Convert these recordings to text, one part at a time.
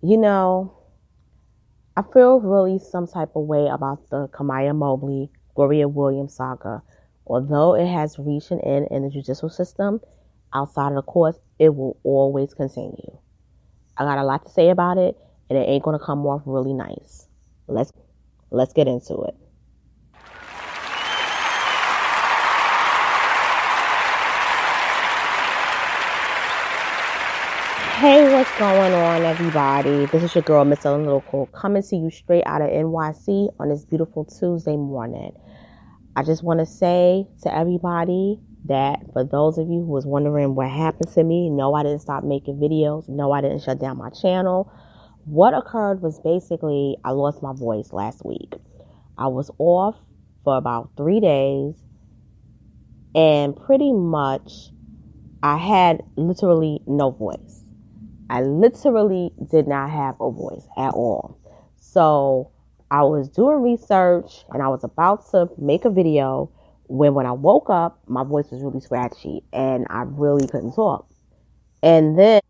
You know, I feel really some type of way about the Kamiyah Mobley, Gloria Williams saga. Although it has reached an end in the judicial system, outside of the courts, it will always continue. I got a lot to say about it, and it ain't gonna come off really nice. Let's let's get into it. Hey, what's going on, everybody? This is your girl, Miss Ellen Local, coming to you straight out of NYC on this beautiful Tuesday morning. I just want to say to everybody that for those of you who was wondering what happened to me, no, I didn't stop making videos. No, I didn't shut down my channel. What occurred was basically I lost my voice last week. I was off for about 3 days, and pretty much I had literally no voice. I literally did not have a voice at all. So I was doing research and I was about to make a video when I woke up, my voice was really scratchy and I really couldn't talk. And then,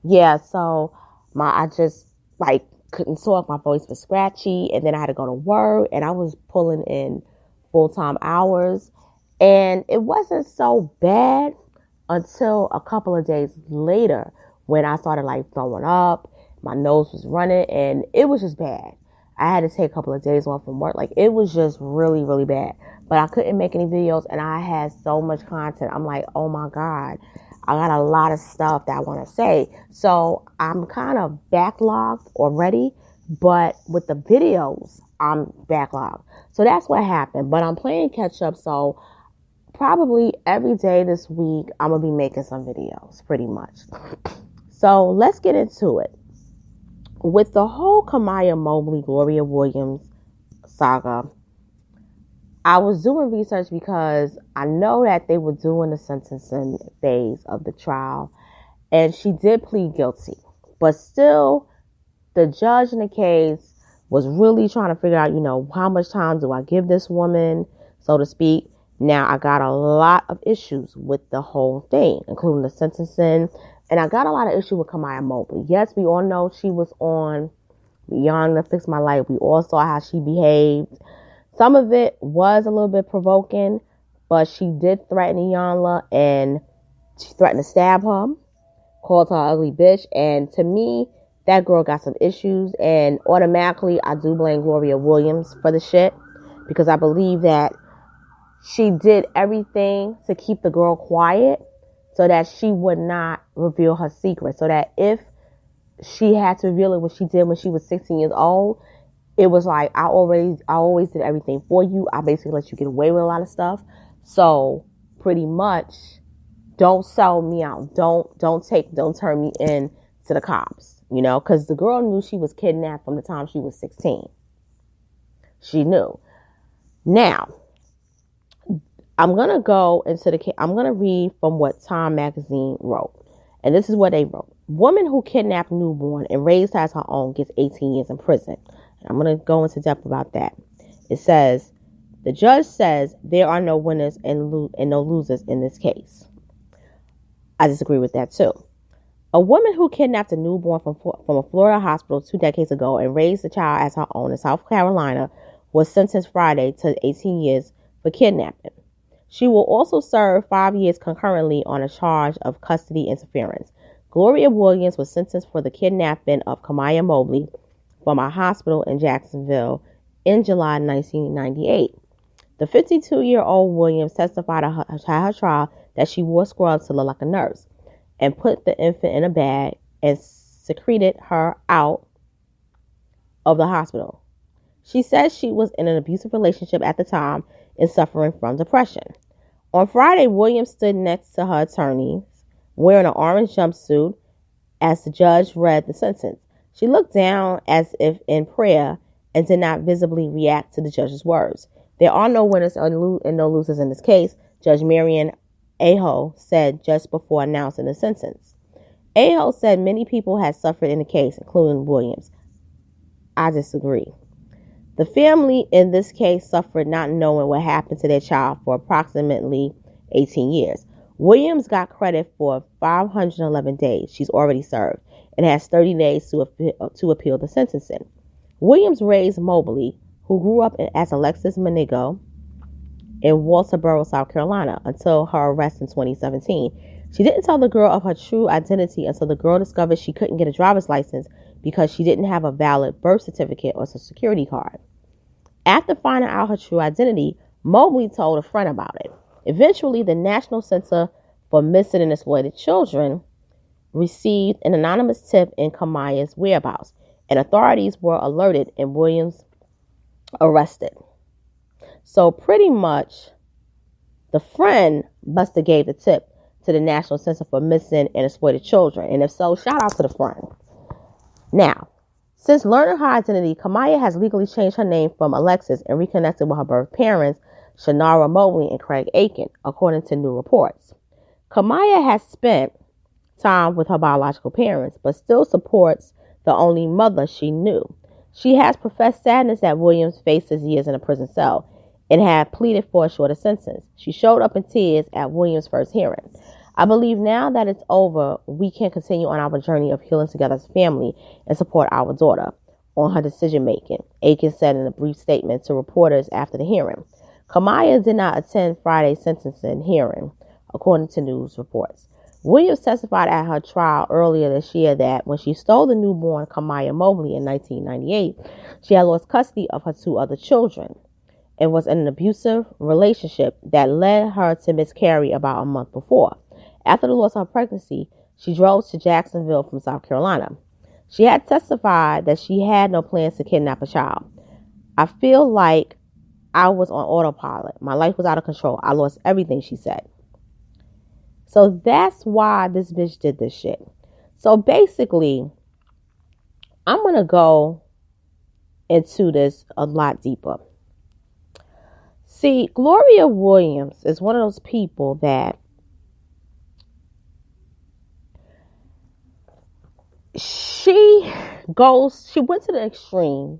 yeah, so I just like couldn't talk. My voice was scratchy, and then I had to go to work, and I was pulling in full-time hours, and it wasn't so bad until a couple of days later when I started like throwing up, my nose was running, and it was just bad. I had to take a couple of days off from work. Like, it was just really, really bad. But I couldn't make any videos, and I had so much content. I'm like, oh my God, I got a lot of stuff that I want to say. So I'm kind of backlogged already, but with the videos, I'm backlogged. So that's what happened. But I'm playing catch up, so probably every day this week, I'm going to be making some videos, pretty much. So let's get into it. With the whole Kamiyah Mobley, Gloria Williams saga, I was doing research because I know that they were doing the sentencing phase of the trial, and she did plead guilty. But still, the judge in the case was really trying to figure out, how much time do I give this woman, so to speak. Now, I got a lot of issues with the whole thing, including the sentencing. And I got a lot of issue with Kamiyah Mobley. Yes, we all know she was on Beyond to Fix My Life. We all saw how she behaved. Some of it was a little bit provoking, but she did threaten Iyanla, and she threatened to stab her, called her an ugly bitch. And to me, that girl got some issues. And automatically, I do blame Gloria Williams for the shit, because I believe that she did everything to keep the girl quiet so that she would not reveal her secret. So that if she had to reveal it, what she did when she was 16 years old, it was like, I always did everything for you. I basically let you get away with a lot of stuff. So pretty much, don't sell me out. Don't turn me in to the cops, because the girl knew she was kidnapped from the time she was 16. She knew. Now, I'm going to read from what Time magazine wrote. And this is what they wrote. Woman who kidnapped newborn and raised her as her own gets 18 years in prison. And I'm going to go into depth about that. It says, the judge says there are no winners and no losers in this case. I disagree with that too. A woman who kidnapped a newborn from a Florida hospital 2 decades ago and raised the child as her own in South Carolina was sentenced Friday to 18 years for kidnapping. She will also serve 5 years concurrently on a charge of custody interference. Gloria Williams was sentenced for the kidnapping of Kamiyah Mobley from a hospital in Jacksonville in July 1998. The 52-year-old Williams testified at her trial that she wore scrubs to look like a nurse and put the infant in a bag and secreted her out of the hospital. She says she was in an abusive relationship at the time and suffering from depression. On Friday, Williams stood next to her attorneys wearing an orange jumpsuit as the judge read the sentence. She looked down as if in prayer and did not visibly react to the judge's words. There are no winners and no losers in this case, Judge Marion Aho said just before announcing the sentence. Aho said many people had suffered in the case, including Williams. I disagree. The family in this case suffered not knowing what happened to their child for approximately 18 years. Williams got credit for 511 days she's already served and has 30 days to appeal the sentencing. Williams raised Mobley, who grew up as Alexis Manigo in Walterboro, South Carolina, until her arrest in 2017. She didn't tell the girl of her true identity until the girl discovered she couldn't get a driver's license because she didn't have a valid birth certificate or social security card. After finding out her true identity, Mobley told a friend about it. Eventually, the National Center for Missing and Exploited Children received an anonymous tip in Kamiyah's whereabouts, and authorities were alerted and Williams arrested. So pretty much, the friend must have gave the tip to the National Center for Missing and Exploited Children, and if so, shout out to the friend. Now, since learning her identity, Kamiyah has legally changed her name from Alexis and reconnected with her birth parents, Shanara Mobley and Craig Aiken, according to new reports. Kamiyah has spent time with her biological parents, but still supports the only mother she knew. She has professed sadness that Williams faces years in a prison cell and had pleaded for a shorter sentence. She showed up in tears at Williams' first hearing. I believe now that it's over, we can continue on our journey of healing together as a family and support our daughter on her decision-making, Aiken said in a brief statement to reporters after the hearing. Kamiyah did not attend Friday's sentencing hearing, according to news reports. Williams testified at her trial earlier this year that when she stole the newborn Kamiyah Mobley in 1998, she had lost custody of her two other children and was in an abusive relationship that led her to miscarry about a month before. After the loss of her pregnancy, she drove to Jacksonville from South Carolina. She had testified that she had no plans to kidnap a child. I feel like I was on autopilot. My life was out of control. I lost everything, she said. So that's why this bitch did this shit. So basically, I'm going to go into this a lot deeper. See, Gloria Williams is one of those people that she went to the extreme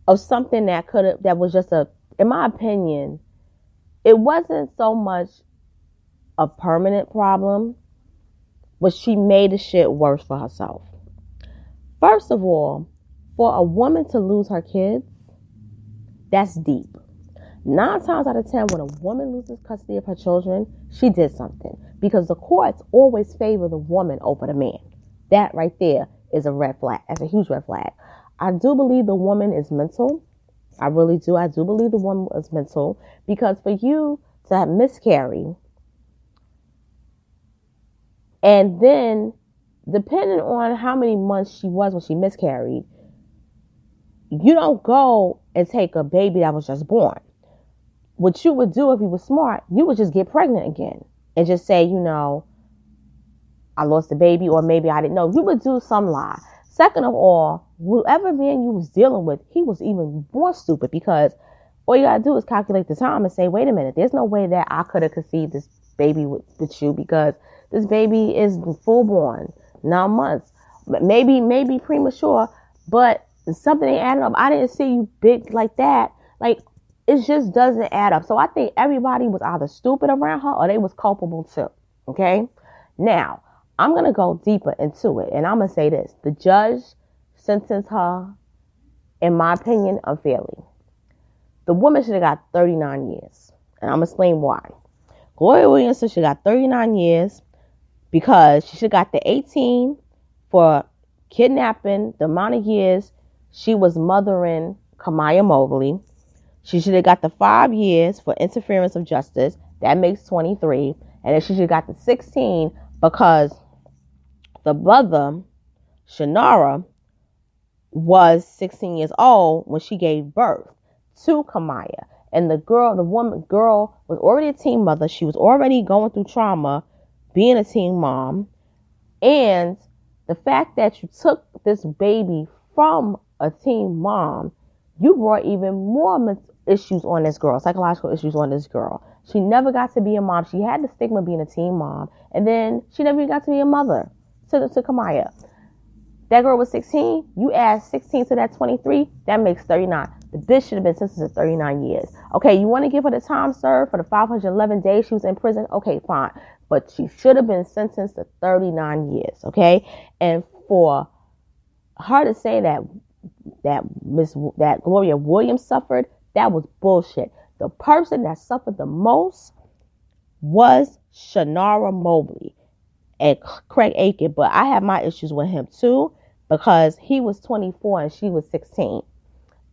of something that was just in my opinion, it wasn't so much a permanent problem, but she made the shit worse for herself. First of all, for a woman to lose her kids, that's deep. 9 times out of 10, when a woman loses custody of her children, she did something, because the courts always favor the woman over the man. That right there is a red flag. That's a huge red flag. I do believe the woman is mental. I really do. I do believe the woman is mental, because for you to have miscarry, and then depending on how many months she was when she miscarried, you don't go and take a baby that was just born. What you would do if you were smart, you would just get pregnant again and just say, I lost the baby, or maybe I didn't know. You would do some lie. Second of all, whoever man you was dealing with, he was even more stupid, because all you gotta do is calculate the time and say, wait a minute, there's no way that I could have conceived this baby with you, because this baby is full born, 9 months, maybe premature, but something ain't adding up. I didn't see you big like that. Like, it just doesn't add up. So I think everybody was either stupid around her or they was culpable too. Okay? Now, I'm going to go deeper into it, and I'm going to say this. The judge sentenced her, in my opinion, unfairly. The woman should have got 39 years, and I'm going to explain why. Gloria Williams said she got 39 years because she should have got the 18 for kidnapping, the amount of years she was mothering Kamiyah Mobley. She should have got the 5 years for interference of justice. That makes 23. And then she should have got the 16 because the mother, Shanara, was 16 years old when she gave birth to Kamiyah. And the girl was already a teen mother. She was already going through trauma, being a teen mom. And the fact that you took this baby from a teen mom, you brought even more issues on this girl, psychological issues on this girl. She never got to be a mom. She had the stigma of being a teen mom. And then she never even got to be a mother to Kamiyah. That girl was 16. You add 16 to that 23, that makes 39. The bitch should have been sentenced to 39 years. Okay, you want to give her the time served for the 511 days she was in prison? Okay, fine. But she should have been sentenced to 39 years, okay? And for her to say that Gloria Williams suffered, that was bullshit. The person that suffered the most was Shanara Mobley and Craig Aiken, but I have my issues with him too because he was 24 and she was 16.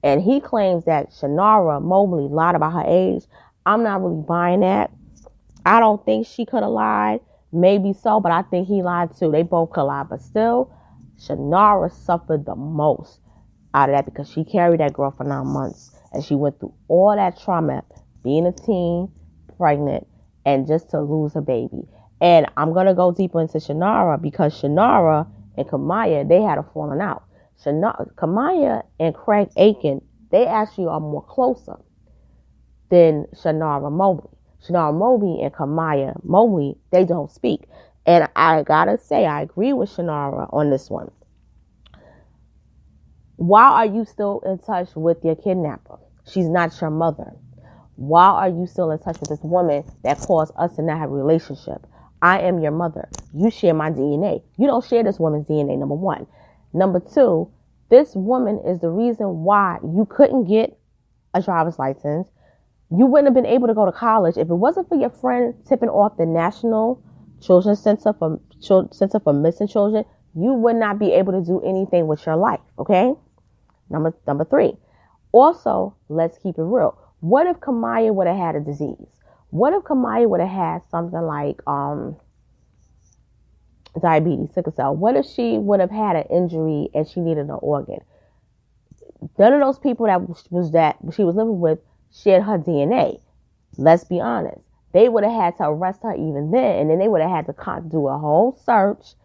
And he claims that Shanara Mobley lied about her age. I'm not really buying that. I don't think she could have lied. Maybe so, but I think he lied too. They both could lie, but still, Shanara suffered the most out of that because she carried that girl for 9 months and she went through all that trauma, being a teen, pregnant, and just to lose a baby. And I'm going to go deeper into Shanara because Shanara and Kamiyah, they had a falling out. Kamiyah and Craig Aiken, they actually are more closer than Shanara Mobley. Shanara Mobley and Kamiyah Mobley, they don't speak. And I gotta say, I agree with Shanara on this one. Why are you still in touch with your kidnapper? She's not your mother. Why are you still in touch with this woman that caused us to not have a relationship? I am your mother. You share my DNA. You don't share this woman's DNA, number one. Number two, this woman is the reason why you couldn't get a driver's license. You wouldn't have been able to go to college if it wasn't for your friend tipping off the National Children's Center for Missing Children. You would not be able to do anything with your life, okay? Number three. Also, let's keep it real. What if Kamiyah would have had a disease? What if Kamiyah would have had something like diabetes, sickle cell? What if she would have had an injury and she needed an organ? None of those people that she was living with shared her DNA. Let's be honest. They would have had to arrest her even then, and then they would have had to do a whole search,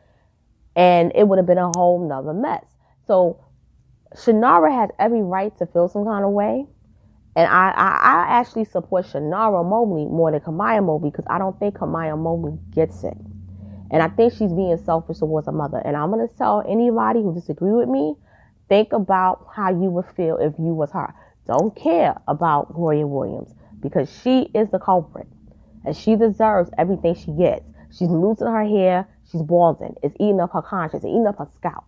and it would have been a whole nother mess. So Shanara has every right to feel some kind of way. And I actually support Shanara Mobley more than Kamiyah Mobley because I don't think Kamiyah Mobley gets it. And I think she's being selfish towards her mother. And I'm going to tell anybody who disagree with me, think about how you would feel if you was her. Don't care about Gloria Williams because she is the culprit. And she deserves everything she gets. She's losing her hair. She's balding. It's eating up her conscience. It's eating up her scalp.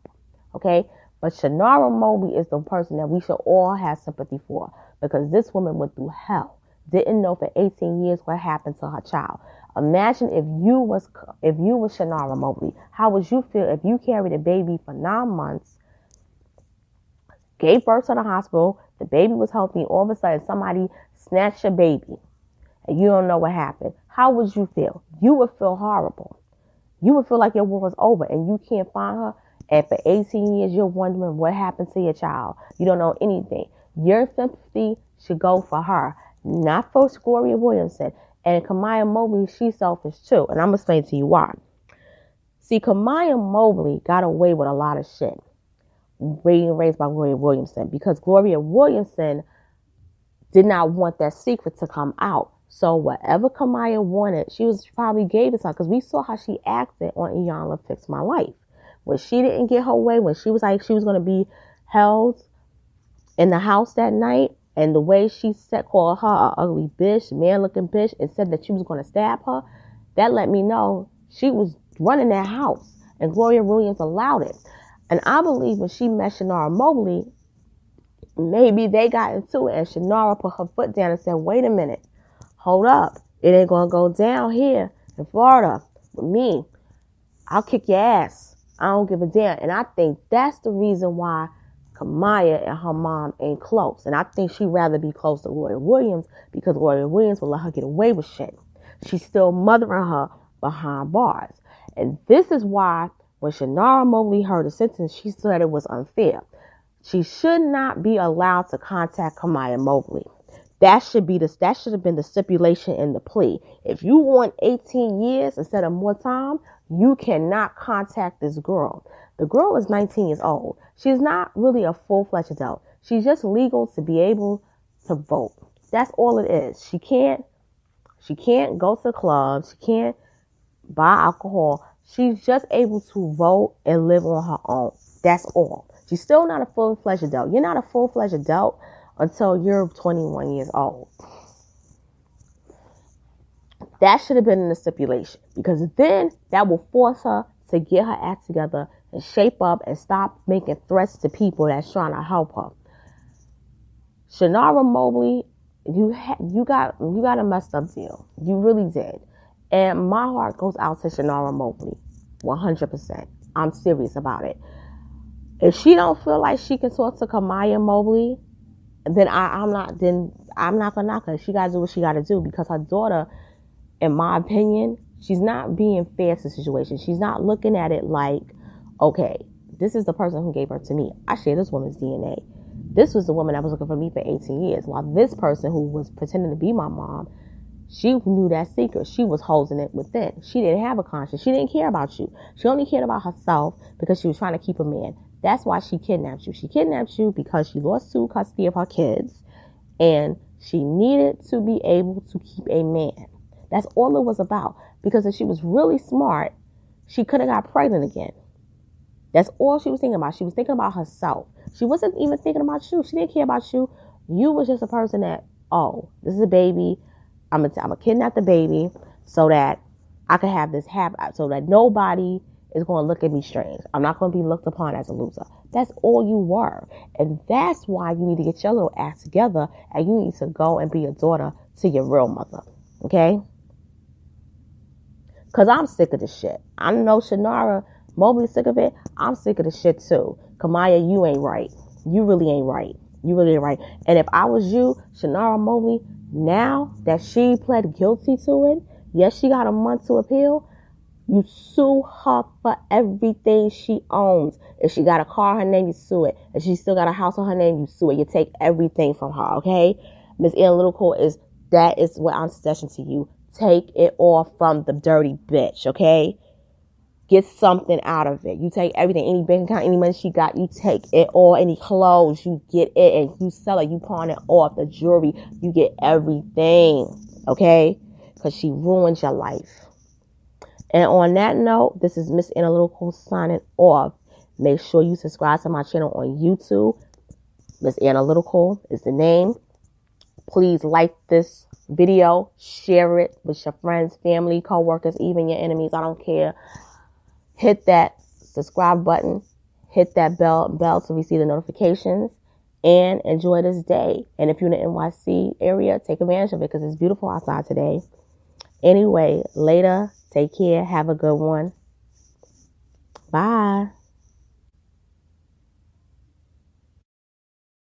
Okay? But Shanara Mobley is the person that we should all have sympathy for. Because this woman went through hell. Didn't know for 18 years what happened to her child. Imagine if you was Shanara Mobley. How would you feel if you carried a baby for 9 months, gave birth to the hospital, the baby was healthy, and all of a sudden somebody snatched your baby, and you don't know what happened? How would you feel? You would feel horrible. You would feel like your war was over, and you can't find her. And for 18 years, you're wondering what happened to your child. You don't know anything. Your sympathy should go for her, not for Gloria Williamson. And Kamiyah Mobley, she's selfish too. And I'm going to explain to you why. See, Kamiyah Mobley got away with a lot of shit being raised by Gloria Williamson because Gloria Williamson did not want that secret to come out. So whatever Kamiyah wanted, she probably gave it to her because we saw how she acted on Iyanla Fix My Life. When she didn't get her way, when she was like she was going to be held in the house that night, and the way she called her an ugly bitch, man-looking bitch, and said that she was going to stab her, that let me know she was running that house, and Gloria Williams allowed it. And I believe when she met Shanara Mobley, maybe they got into it, and Shanara put her foot down and said, wait a minute, hold up, it ain't going to go down here in Florida with me. I'll kick your ass. I don't give a damn. And I think that's the reason why Kamiyah and her mom ain't close. And I think she'd rather be close to Gloria Williams because Gloria Williams will let her get away with shit. She's still mothering her behind bars. And this is why when Shanara Mobley heard the sentence, she said it was unfair. She should not be allowed to contact Kamiyah Mobley. That should have been the stipulation in the plea. If you want 18 years instead of more time, you cannot contact this girl. The girl is 19 years old. She's not really a full-fledged adult. She's just legal to be able to vote. That's all it is. She can't go to clubs. She can't buy alcohol. She's just able to vote and live on her own. That's all. She's still not a full-fledged adult. You're not a full-fledged adult until you're 21 years old. That should have been in the stipulation, because then that will force her to get her act together and shape up and stop making threats to people that's trying to help her. Shanara Mobley, you got a messed up deal. You really did. And my heart goes out to Shanara Mobley, 100%. I'm serious about it. If she don't feel like she can talk to Kamiyah Mobley, then I'm not gonna knock her. She gotta do what she gotta do, because her daughter, in my opinion, she's not being fair to the situation. She's not looking at it like, okay, this is the person who gave birth to me. I share this woman's DNA. This was the woman that was looking for me for 18 years. While this person who was pretending to be my mom, she knew that secret. She was holding it within. She didn't have a conscience. She didn't care about you. She only cared about herself because she was trying to keep a man. That's why she kidnapped you. She kidnapped you because she lost custody of her kids, and she needed to be able to keep a man. That's all it was about. Because if she was really smart, she could have got pregnant again. That's all she was thinking about. She was thinking about herself. She wasn't even thinking about you. She didn't care about you. You was just a person that, oh, this is a baby. I'm gonna kidnap the baby so that I can have this happen, so that nobody is going to look at me strange. I'm not going to be looked upon as a loser. That's all you were. And that's why you need to get your little act together, and you need to go and be a daughter to your real mother. Okay? Because I'm sick of this shit. I know Shanara Mobley's sick of it. I'm sick of this shit too. Kamiyah, you ain't right. You really ain't right. You really ain't right. And if I was you, Shanara Mobley, now that she pled guilty to it, yes, she got a month to appeal, you sue her for everything she owns. If she got a car, her name, you sue it. If she still got a house on her name, you sue it. You take everything from her, okay? Miss Analytical that is what I'm suggesting to you. Take it all from the dirty bitch, okay? Get something out of it. You take everything, any bank account, any money she got, you take it all. Any clothes, you get it and you sell it. You pawn it off. The jewelry, you get everything, okay? Because she ruined your life. And on that note, this is Miss Analytical signing off. Make sure you subscribe to my channel on YouTube. Miss Analytical is the name. Please like this video. Share it with your friends, family, co-workers, even your enemies. I don't care. Hit that subscribe button. Hit that bell to receive the notifications. And enjoy this day. And if you're in the NYC area, take advantage of it because it's beautiful outside today. Anyway, later. Take care. Have a good one. Bye.